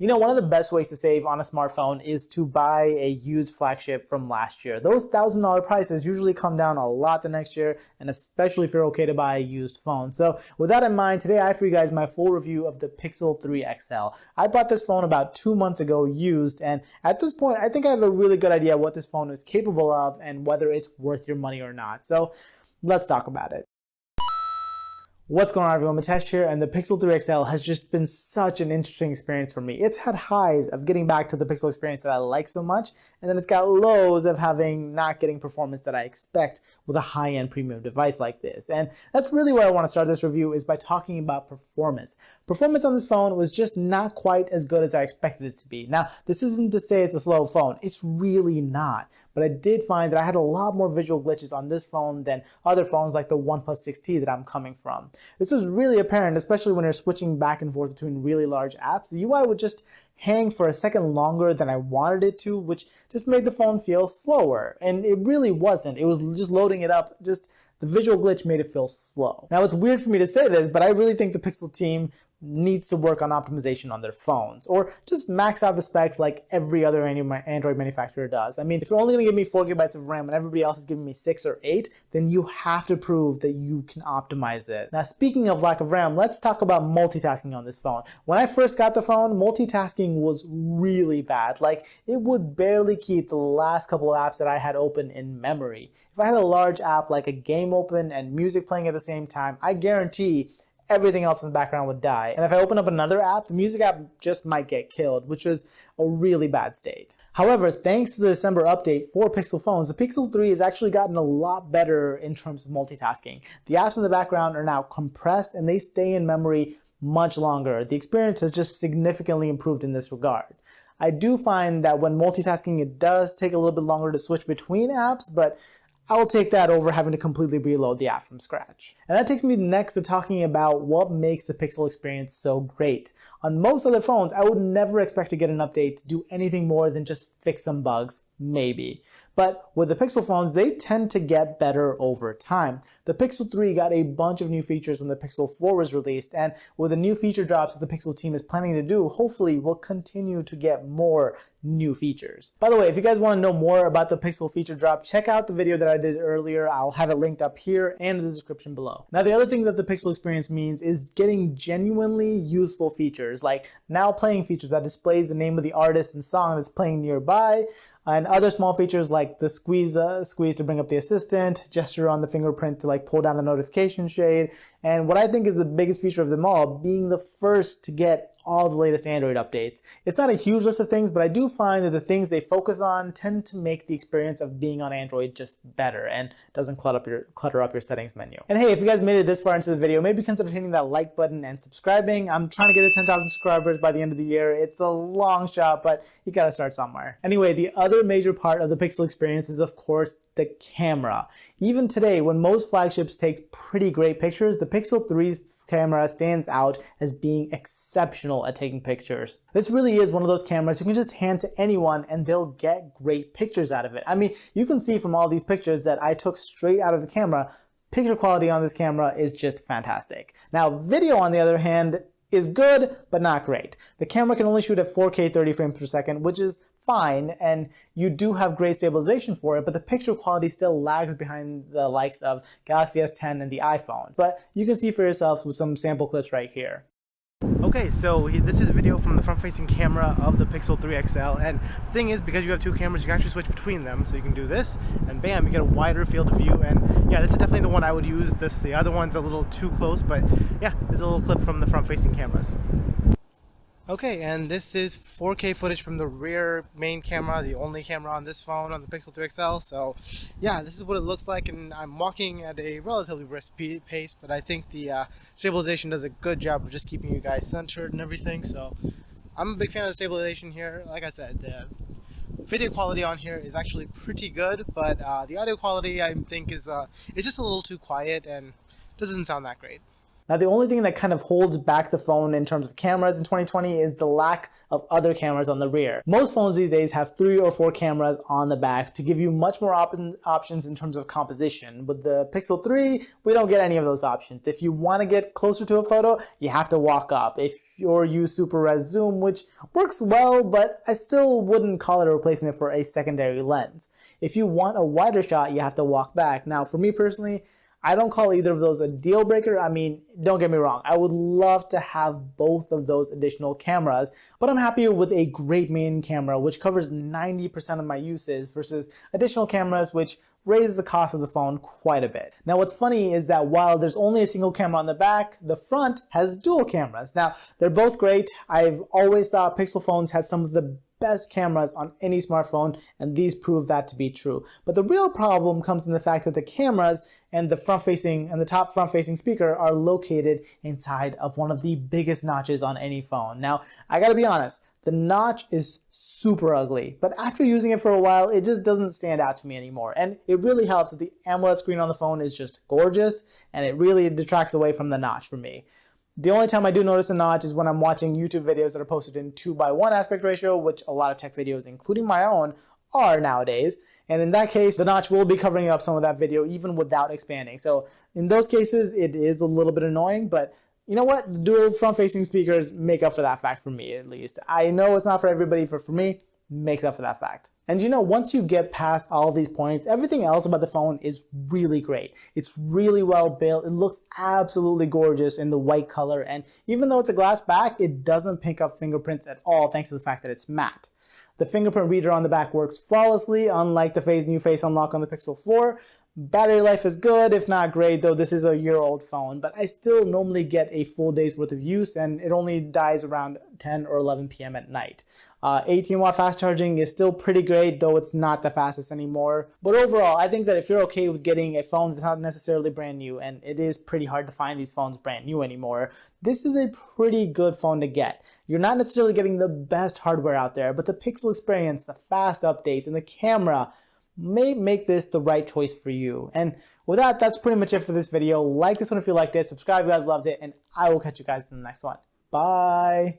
You know, one of the best ways to save on a smartphone is to buy a used flagship from last year. Those $1,000 prices usually come down a lot the next year, and especially if you're okay to buy a used phone. So with that in mind, today I have for you guys my full review of the Pixel 3 XL. I bought this phone about 2 months ago used, and at this point I think I have a really good idea what this phone is capable of and whether it's worth your money or not. So let's talk about it. What's going on, everyone? Mitesh here, and the Pixel 3 XL has just been such an interesting experience for me. It's had highs of getting back to the Pixel experience that I like so much, and then it's got lows of not getting performance that I expect with a high-end premium device like this. And that's really where I want to start this review, is by talking about performance. Performance on this phone was just not quite as good as I expected it to be. Now, this isn't to say it's a slow phone. It's really not. But I did find that I had a lot more visual glitches on this phone than other phones like the OnePlus 6T that I'm coming from. This was really apparent, especially when you're switching back and forth between really large apps. The UI would just hang for a second longer than I wanted it to, which just made the phone feel slower. And it really wasn't. It was just loading it up. Just the visual glitch made it feel slow. Now, it's weird for me to say this, but I really think the Pixel team needs to work on optimization on their phones, or just max out the specs like every other Android manufacturer does. I mean, if you're only going to give me 4 GB of RAM and everybody else is giving me 6 or 8, then you have to prove that you can optimize it. Now, speaking of lack of RAM, let's talk about multitasking on this phone. When I first got the phone, multitasking was really bad. Like, it would barely keep the last couple of apps that I had open in memory. If I had a large app like a game open and music playing at the same time, I guarantee everything else in the background would die. And if I open up another app, the music app just might get killed, which was a really bad state. However, thanks to the December update for Pixel phones, the Pixel 3 has actually gotten a lot better in terms of multitasking. The apps in the background are now compressed and they stay in memory much longer. The experience has just significantly improved in this regard. I do find that when multitasking, it does take a little bit longer to switch between apps, but I will take that over having to completely reload the app from scratch. And that takes me next to talking about what makes the Pixel experience so great. On most other phones, I would never expect to get an update to do anything more than just fix some bugs, maybe. But with the Pixel phones, they tend to get better over time. The Pixel 3 got a bunch of new features when the Pixel 4 was released, and with the new feature drops that the Pixel team is planning to do, hopefully we'll continue to get more new features. By the way, if you guys want to know more about the Pixel feature drop, check out the video that I did earlier. I'll have it linked up here and in the description below. Now, the other thing that the Pixel experience means is getting genuinely useful features, like now playing features that displays the name of the artist and song that's playing nearby, and other small features like the squeeze to bring up the assistant, gesture on the fingerprint to like pull down the notification shade, and what I think is the biggest feature of them all, being the first to get all the latest Android updates. It's not a huge list of things, but I do find that the things they focus on tend to make the experience of being on Android just better and doesn't clutter up your settings menu. And hey, if you guys made it this far into the video, maybe consider hitting that like button and subscribing. I'm trying to get to 10,000 subscribers by the end of the year. It's a long shot, but you gotta start somewhere. Anyway, the other major part of the Pixel experience is, of course, the camera. Even today, when most flagships take pretty great pictures, the Pixel 3's camera stands out as being exceptional at taking pictures. This really is one of those cameras you can just hand to anyone and they'll get great pictures out of it. I mean, you can see from all these pictures that I took straight out of the camera, picture quality on this camera is just fantastic. Now, video on the other hand is good, but not great. The camera can only shoot at 4K 30 frames per second, which is fine, and you do have great stabilization for it, but the picture quality still lags behind the likes of Galaxy S10 and the iPhone. But you can see for yourselves with some sample clips right here. Okay, so this is a video from the front-facing camera of the Pixel 3 XL, and the thing is, because you have two cameras, you can actually switch between them, so you can do this, and bam, you get a wider field of view, and yeah, this is definitely the one I would use. The other one's a little too close, but yeah, this is a little clip from the front-facing cameras. Okay, and this is 4K footage from the rear main camera, the only camera on this phone, on the Pixel 3 XL. So yeah, this is what it looks like, and I'm walking at a relatively brisk pace, but I think the stabilization does a good job of just keeping you guys centered and everything. So I'm a big fan of the stabilization here. Like I said, the video quality on here is actually pretty good, but the audio quality I think is just a little too quiet and doesn't sound that great. Now, the only thing that kind of holds back the phone in terms of cameras in 2020 is the lack of other cameras on the rear. Most phones these days have 3 or 4 cameras on the back to give you much more options in terms of composition. With the Pixel 3, we don't get any of those options. If you want to get closer to a photo, you have to walk up. If or use super res zoom, which works well, but I still wouldn't call it a replacement for a secondary lens. If you want a wider shot, you have to walk back. Now, for me personally, I don't call either of those a deal breaker. I mean, don't get me wrong, I would love to have both of those additional cameras, but I'm happier with a great main camera, which covers 90% of my uses, versus additional cameras, which raises the cost of the phone quite a bit. Now, what's funny is that while there's only a single camera on the back, the front has dual cameras. Now, they're both great. I've always thought Pixel phones had some of the best cameras on any smartphone, and these prove that to be true. But the real problem comes in the fact that the cameras and the top front-facing speaker are located inside of one of the biggest notches on any phone. Now, I gotta be honest, the notch is super ugly, but after using it for a while, it just doesn't stand out to me anymore. And it really helps that the AMOLED screen on the phone is just gorgeous, and it really detracts away from the notch for me. The only time I do notice a notch is when I'm watching YouTube videos that are posted in 2:1 aspect ratio, which a lot of tech videos, including my own, are nowadays. And in that case, the notch will be covering up some of that video even without expanding. So in those cases, it is a little bit annoying, but you know what? Dual front-facing speakers make up for that fact for me, at least. I know it's not for everybody, but for me, makes up for that fact. And you know, once you get past all of these points, everything else about the phone is really great. It's really well built. It looks absolutely gorgeous in the white color. And even though it's a glass back, it doesn't pick up fingerprints at all, thanks to the fact that it's matte. The fingerprint reader on the back works flawlessly, unlike the new Face Unlock on the Pixel 4. Battery life is good, if not great, though this is a year-old phone, but I still normally get a full day's worth of use, and it only dies around 10 or 11 p.m. at night. 18-watt fast charging is still pretty great, though it's not the fastest anymore. But overall, I think that if you're okay with getting a phone that's not necessarily brand new, and it is pretty hard to find these phones brand new anymore, this is a pretty good phone to get. You're not necessarily getting the best hardware out there, but the Pixel experience, the fast updates, and the camera may make this the right choice for you. And with that, that's pretty much it for this video. Like this one if you liked it, subscribe if you guys loved it, and I will catch you guys in the next one. Bye!